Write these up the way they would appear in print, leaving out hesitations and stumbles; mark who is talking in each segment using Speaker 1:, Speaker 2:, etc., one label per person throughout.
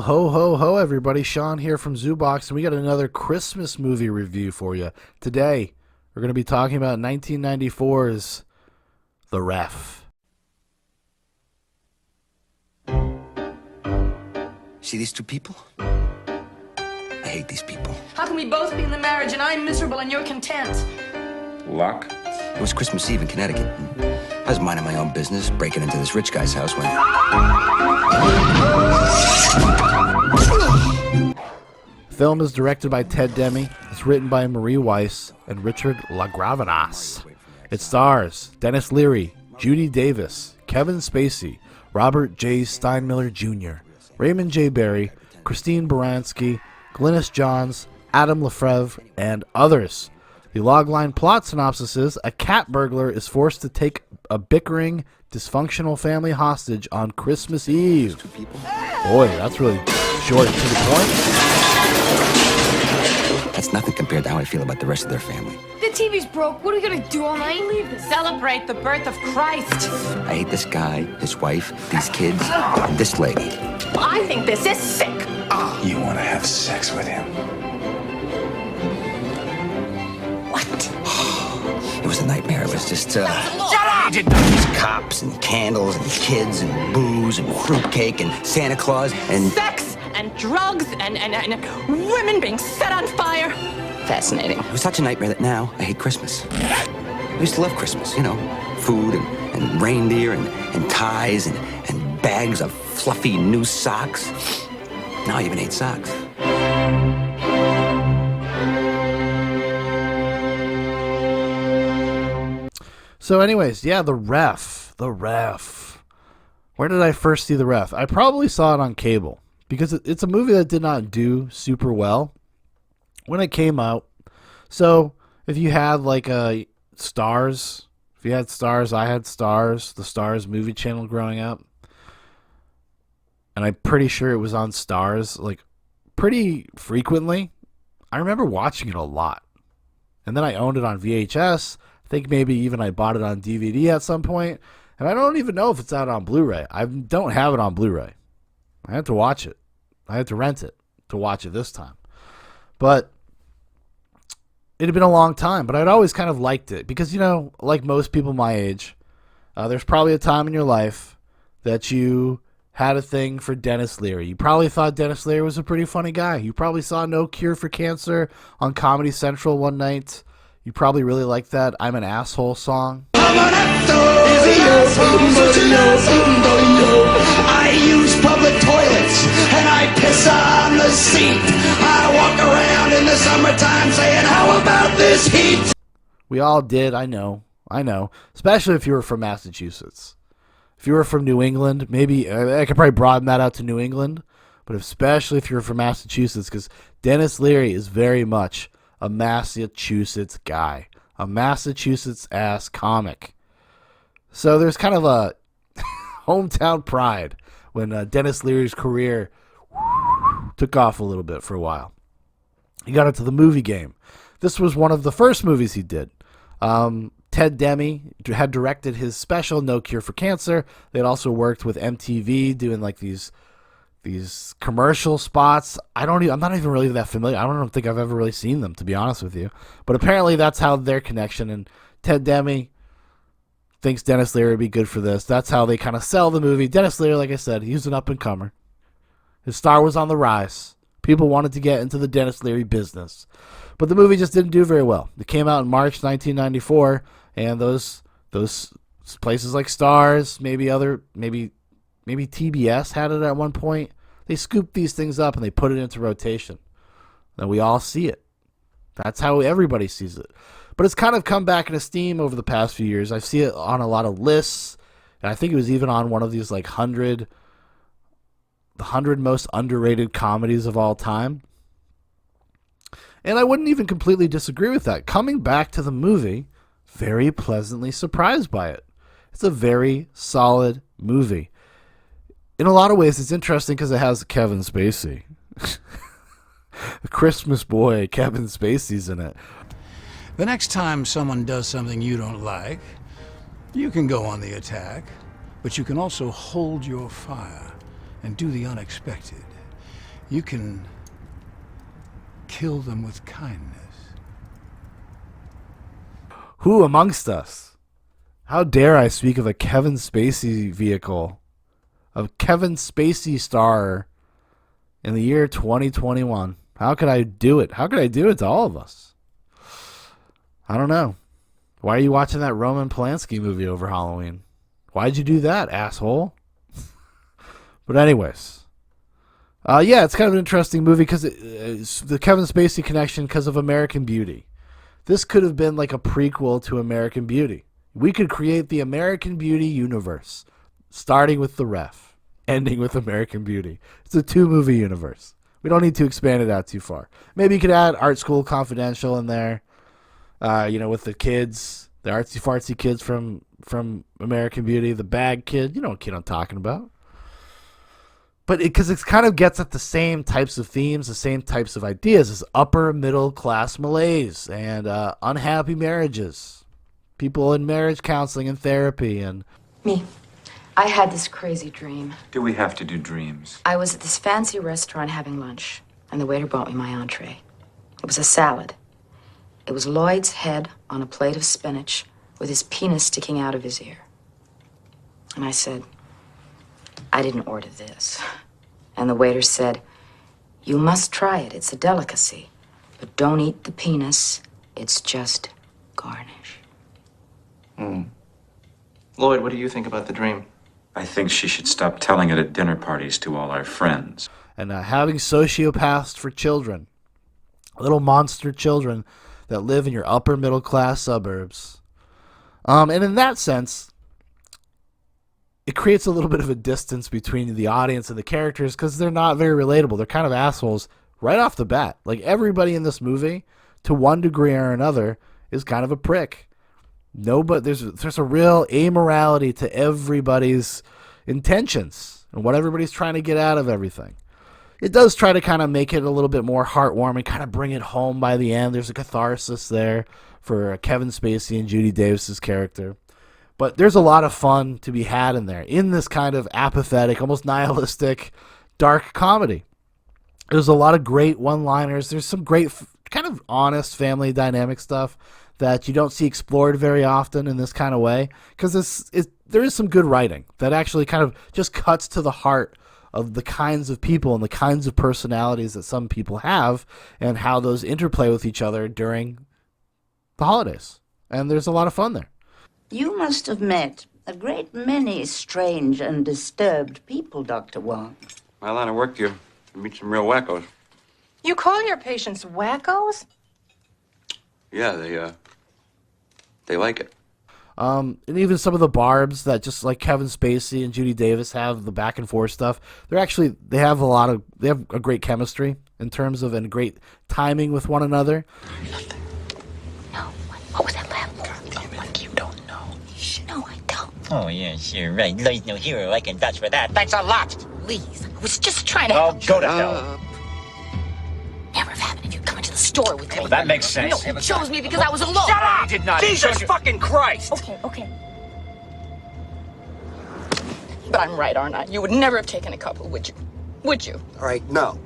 Speaker 1: Ho, ho, ho, everybody. Shaun here from Zoobox, and we got another Christmas movie review for you. Today, we're going to be talking about 1994's The Ref.
Speaker 2: See these two people? I hate these people.
Speaker 3: How can we both be in the marriage and I'm miserable and you're content?
Speaker 4: Luck?
Speaker 2: It was Christmas Eve in Connecticut. I was minding my own business, breaking into this rich guy's house when...
Speaker 1: The film is directed by Ted Demme. It's written by Marie Weiss and Richard LaGravenase. It stars Dennis Leary, Judy Davis, Kevin Spacey, Robert J. Steinmiller Jr., Raymond J. Barry, Christine Baranski, Glynis Johns, Adam Lefevre, and others. The logline plot synopsis is: a cat burglar is forced to take a bickering, dysfunctional family hostage on Christmas Eve. Boy, that's really short and to the point.
Speaker 2: That's nothing compared to how I feel about the rest of their family.
Speaker 5: The TV's broke. What are we gonna do all night?
Speaker 3: Celebrate the birth of Christ.
Speaker 2: I hate this guy, his wife, these kids, and this lady.
Speaker 3: I think this is sick.
Speaker 4: You want to have sex with him?
Speaker 2: It was a nightmare. It was just,
Speaker 3: Shut up!
Speaker 2: These cops and candles and kids and booze and fruitcake and Santa Claus and...
Speaker 3: Sex and drugs and women being set on fire. Fascinating.
Speaker 2: It was such a nightmare that now I hate Christmas. I used to love Christmas, you know, food and reindeer and ties and bags of fluffy new socks. Now I even hate socks.
Speaker 1: So anyways, yeah, The Ref. Where did I first see The Ref? I probably saw it on cable because it's a movie that did not do super well when it came out. So if you had like Stars, if you had Stars, I had Stars, the Stars movie channel growing up. And I'm pretty sure it was on Stars like pretty frequently. I remember watching it a lot. And then I owned it on VHS. I think maybe even I bought it on DVD at some point. And I don't even know if it's out on Blu-ray. I don't have it on Blu-ray. I had to watch it. I had to rent it to watch it this time. But it had been a long time. But I'd always kind of liked it. Because, you know, like most people my age, there's probably a time in your life that you had a thing for Dennis Leary. You probably thought Dennis Leary was a pretty funny guy. You probably saw No Cure for Cancer on Comedy Central one night. You probably really liked that I'm an Asshole song.
Speaker 6: I use public toilets and I piss on the seat. I walk around in the summertime saying, how about this heat?
Speaker 1: We all did, I know. Especially if you were from Massachusetts. If you were from New England, maybe I could probably broaden that out to New England. But especially if you're from Massachusetts, because Dennis Leary is very much a Massachusetts guy, a Massachusetts-ass comic. So there's kind of a hometown pride when Dennis Leary's career took off a little bit for a while. He got into the movie game. This was one of the first movies he did. Ted Demme had directed his special No Cure for Cancer. They had also worked with MTV doing like these commercial spots. I'm not even really that familiar. I don't think I've ever really seen them, to be honest with you. But apparently that's how their connection. And Ted Demme thinks Dennis Leary would be good for this. That's how they kind of sell the movie. Dennis Leary, like I said, he's an up-and-comer. His star was on the rise. People wanted to get into the Dennis Leary business. But the movie just didn't do very well. It came out in March 1994, and those places like Stars, maybe TBS had it at one point. They scooped these things up and they put it into rotation. And we all see it. That's how everybody sees it. But it's kind of come back in esteem over the past few years. I see it on a lot of lists. And I think it was even on one of these like the 100 most underrated comedies of all time. And I wouldn't even completely disagree with that. Coming back to the movie, very pleasantly surprised by it. It's a very solid movie. In a lot of ways, it's interesting because it has Kevin Spacey. The Christmas boy, Kevin Spacey's in it.
Speaker 7: The next time someone does something you don't like, you can go on the attack, but you can also hold your fire and do the unexpected. You can kill them with kindness.
Speaker 1: Who amongst us? How dare I speak of a Kevin Spacey vehicle? A Kevin Spacey star in the year 2021. How could I do it? How could I do it to all of us? I don't know. Why are you watching that Roman Polanski movie over Halloween? Why'd you do that, asshole? But anyways. Yeah, it's kind of an interesting movie because the Kevin Spacey connection because of American Beauty. This could have been like a prequel to American Beauty. We could create the American Beauty universe, starting with The Ref, ending with American Beauty. It's a 2-movie universe. We don't need to expand it out too far. Maybe you could add Art School Confidential in there, with the kids, the artsy-fartsy kids from American Beauty, the bag kid. You know what kid I'm talking about. But because it kind of gets at the same types of themes, the same types of ideas as upper middle class malaise and unhappy marriages, people in marriage counseling and therapy, and
Speaker 8: Me. I had this crazy dream.
Speaker 4: Do we have to do dreams?
Speaker 8: I was at this fancy restaurant having lunch, and the waiter brought me my entree. It was a salad. It was Lloyd's head on a plate of spinach with his penis sticking out of his ear. And I said, I didn't order this. And the waiter said, you must try it. It's a delicacy. But don't eat the penis. It's just garnish.
Speaker 9: Lloyd, what do you think about the dream?
Speaker 4: I think she should stop telling it at dinner parties to all our friends.
Speaker 1: and having sociopaths for children, little monster children that live in your upper middle class suburbs. And in that sense, it creates a little bit of a distance between the audience and the characters because they're not very relatable. They're kind of assholes right off the bat. Like everybody in this movie, to one degree or another, is kind of a prick. No, but there's a real amorality to everybody's intentions and what everybody's trying to get out of everything. It does try to kind of make it a little bit more heartwarming, kind of bring it home by the end. There's a catharsis there for Kevin Spacey and Judy Davis's character. But there's a lot of fun to be had in there, in this kind of apathetic, almost nihilistic, dark comedy. There's a lot of great one-liners. There's some great, kind of honest family dynamic stuff that you don't see explored very often in this kind of way, because there is some good writing that actually kind of just cuts to the heart of the kinds of people and the kinds of personalities that some people have and how those interplay with each other during the holidays. And there's a lot of fun there.
Speaker 10: You must have met a great many strange and disturbed people, Dr. Wong.
Speaker 2: My line of work, you meet some real wackos.
Speaker 3: You call your patients wackos?
Speaker 2: Yeah, they like it.
Speaker 1: And even some of the barbs that just like Kevin Spacey and Judy Davis have, the back and forth stuff, they have a great chemistry in terms of, and great timing with one another.
Speaker 8: No. What was that laugh? Like you don't know. No, I don't.
Speaker 11: Oh, yes, you're right. Lloyd's no hero. I can vouch for that. Thanks a lot.
Speaker 8: Please, I was just trying to
Speaker 11: Oh,
Speaker 8: help
Speaker 11: go
Speaker 8: you.
Speaker 11: to hell.
Speaker 8: Never have happened if you come into the store with me.
Speaker 11: Well, that makes sense.
Speaker 8: No, he chose me because I was alone.
Speaker 11: Shut up! He did not.
Speaker 9: Jesus fucking Christ!
Speaker 8: Okay. But I'm right, aren't I? You would never have taken a couple, would you? Would you?
Speaker 2: All right, no.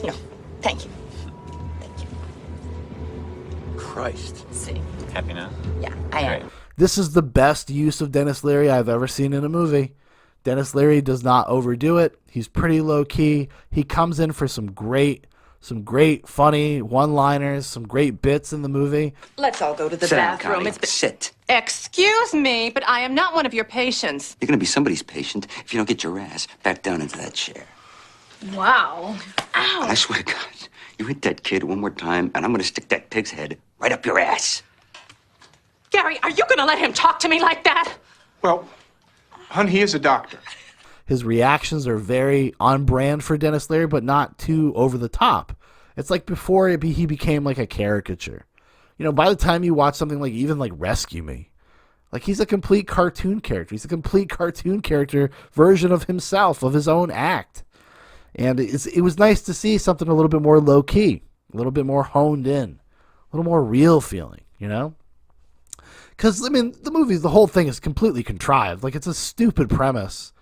Speaker 8: No. Thank you.
Speaker 2: Christ.
Speaker 8: See?
Speaker 11: Happy now?
Speaker 8: Yeah, I am.
Speaker 11: Great.
Speaker 1: This is the best use of Dennis Leary I've ever seen in a movie. Dennis Leary does not overdo it. He's pretty low key. He comes in for some great funny one-liners, some great bits in the movie.
Speaker 3: Let's all go to the
Speaker 2: Sit down,
Speaker 3: bathroom.
Speaker 2: Connie.
Speaker 3: It's been...
Speaker 2: Sit.
Speaker 3: Excuse me, but I am not one of your patients.
Speaker 2: You're gonna be somebody's patient if you don't get your ass back down into that chair.
Speaker 3: Wow. Ow.
Speaker 2: I swear to God, you hit that kid one more time, and I'm gonna stick that pig's head right up your ass.
Speaker 3: Gary, are you going to let him talk to me like that?
Speaker 9: Well, hon, he is a doctor.
Speaker 1: His reactions are very on brand for Dennis Leary, but not too over the top. It's like before he became like a caricature. You know, by the time you watch something like even like Rescue Me, like he's a complete cartoon character. He's a complete cartoon character version of himself, of his own act. And it was nice to see something a little bit more low key, a little bit more honed in, a little more real feeling, you know? Because, I mean, the whole thing is completely contrived. Like, it's a stupid premise.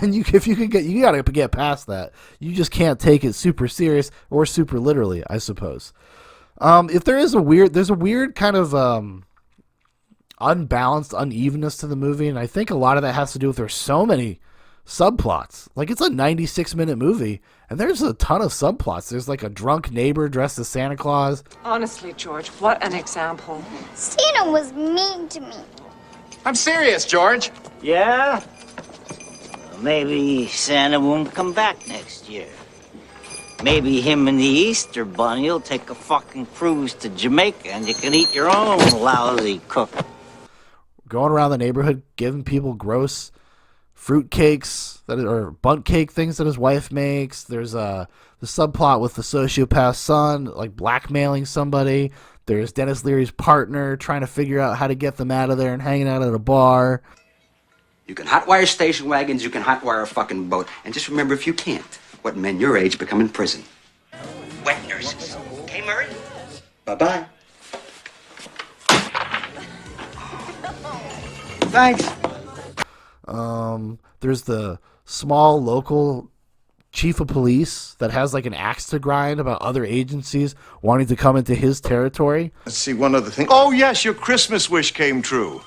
Speaker 1: And if you gotta get past that. You just can't take it super serious or super literally, I suppose. If there's a weird kind of unbalanced unevenness to the movie, and I think a lot of that has to do with there's so many subplots. Like, it's a 96-minute movie, and there's a ton of subplots. There's like a drunk neighbor dressed as Santa Claus.
Speaker 12: Honestly, George, what an example.
Speaker 5: Santa was mean to me.
Speaker 9: I'm serious, George.
Speaker 11: Yeah? Maybe Santa won't come back next year. Maybe him and the Easter Bunny will take a fucking cruise to Jamaica and you can eat your own lousy cook.
Speaker 1: Going around the neighborhood giving people gross fruit cakes or bundt cake things that his wife makes. There's the subplot with the sociopath son, like blackmailing somebody. There's Dennis Leary's partner trying to figure out how to get them out of there and hanging out at a bar.
Speaker 2: You can hotwire station wagons, you can hotwire a fucking boat. And just remember, if you can't, what men your age become in prison.
Speaker 11: Wet nurses. Okay, Murray?
Speaker 2: Bye-bye. Thanks.
Speaker 1: There's the small local chief of police that has like an axe to grind about other agencies wanting to come into his territory.
Speaker 13: Let's see, one other thing. Oh, yes, your Christmas wish came true.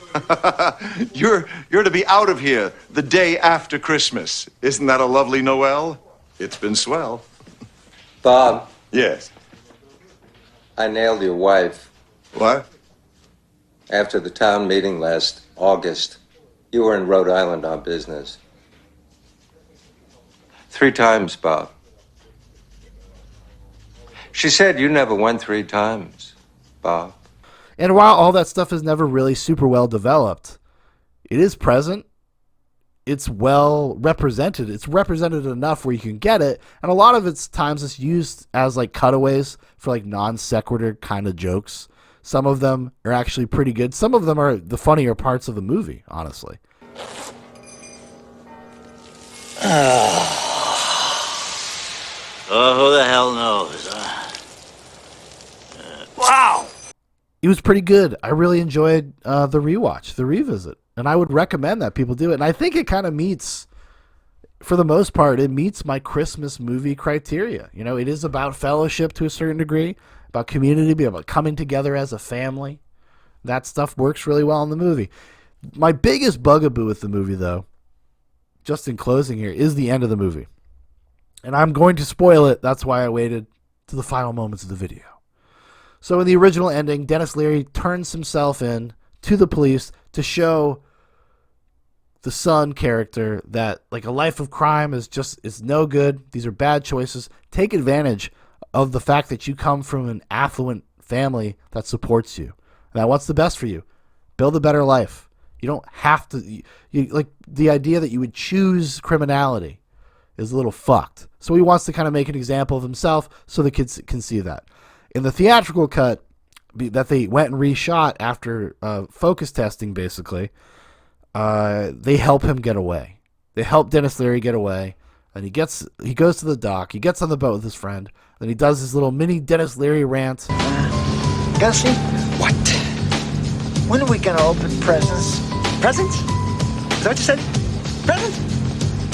Speaker 13: You're to be out of here the day after Christmas. Isn't that a lovely Noel? It's been swell.
Speaker 14: Bob.
Speaker 13: Yes.
Speaker 14: I nailed your wife.
Speaker 13: What?
Speaker 14: After the town meeting last August, you were in Rhode Island on business. 3 times, Bob. She said you never went 3 times, Bob.
Speaker 1: And while all that stuff is never really super well developed, it is present. It's well represented. It's represented enough where you can get it. And a lot of its times it's used as like cutaways for like non sequitur kind of jokes. Some of them are actually pretty good. Some of them are the funnier parts of the movie, honestly.
Speaker 11: Oh, who the hell knows, wow!
Speaker 1: It was pretty good. I really enjoyed the rewatch, the revisit. And I would recommend that people do it. And I think it kind of meets, for the most part, it meets my Christmas movie criteria. You know, it is about fellowship to a certain degree, about community, about coming together as a family. That stuff works really well in the movie. My biggest bugaboo with the movie, though, just in closing here, is the end of the movie. And I'm going to spoil it. That's why I waited to the final moments of the video. So in the original ending, Dennis Leary turns himself in to the police to show the son character that like a life of crime is no good. These are bad choices. Take advantage of the fact that you come from an affluent family that supports you and that wants the best for you. Build a better life. You don't have to. You like the idea that you would choose criminality is a little fucked. So he wants to kind of make an example of himself so the kids can see that. In the theatrical cut that they went and reshot after focus testing, basically, they help him get away. They help Dennis Leary get away, and he goes to the dock. He gets on the boat with his friend. Then he does his little mini Dennis Leary rant.
Speaker 15: Gussie? What? When are we gonna open presents?
Speaker 2: Presents? Is that what you said? Presents?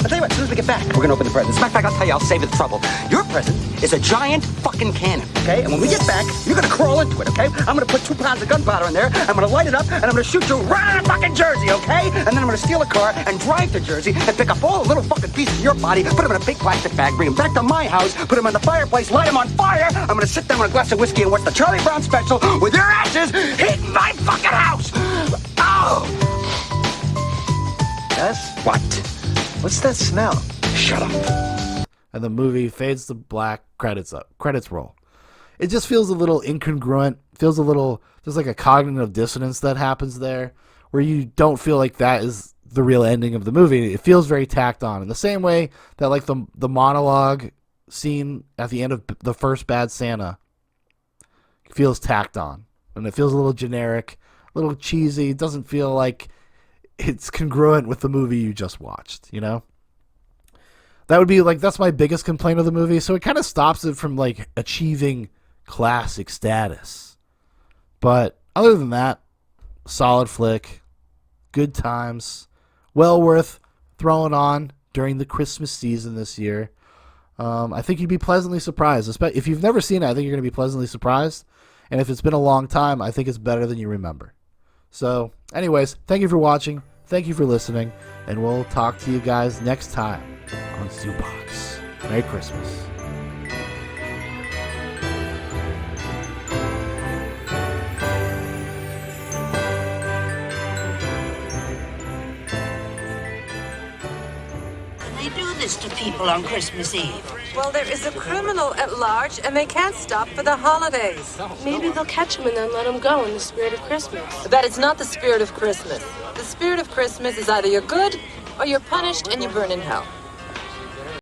Speaker 2: I'll tell you what, as soon as we get back, we're gonna open the presents. As a matter of fact, I'll tell you, I'll save you the trouble. Your present is a giant fucking cannon, okay? And when we get back, you're gonna crawl into it, okay? I'm gonna put 2 pounds of gunpowder in there, I'm gonna light it up, and I'm gonna shoot you right out of fucking Jersey, okay? And then I'm gonna steal a car and drive to Jersey and pick up all the little fucking pieces of your body, put them in a big plastic bag, bring them back to my house, put them on the fireplace, light them on fire. I'm gonna sit down with a glass of whiskey and watch the Charlie Brown special with your ashes hitting my fucking house. Oh!
Speaker 15: Gus?
Speaker 2: What?
Speaker 15: What's that smell?
Speaker 2: Shut up.
Speaker 1: And the movie fades to black, credits roll. It just feels a little incongruent, there's like a cognitive dissonance that happens there, where you don't feel like that is the real ending of the movie. It feels very tacked on, in the same way that like the monologue scene at the end of the first Bad Santa feels tacked on, and it feels a little generic, a little cheesy. It doesn't feel like it's congruent with the movie you just watched, you know? That would be like, that's my biggest complaint of the movie. So it kind of stops it from like achieving classic status. But other than that, solid flick, good times, well worth throwing on during the Christmas season this year. I think you'd be pleasantly surprised. If you've never seen it, I think you're going to be pleasantly surprised. And if it's been a long time, I think it's better than you remember. So, anyways, thank you for watching. Thank you for listening. And we'll talk to you guys next time on Zoobox. Merry Christmas.
Speaker 10: They do this to people on Christmas Eve.
Speaker 12: Well, there is a criminal at large, and they can't stop for the holidays.
Speaker 16: Maybe they'll catch him and then let him go in the spirit of Christmas.
Speaker 3: That is not the spirit of Christmas. The spirit of Christmas is either you're good or you're punished and you burn in hell.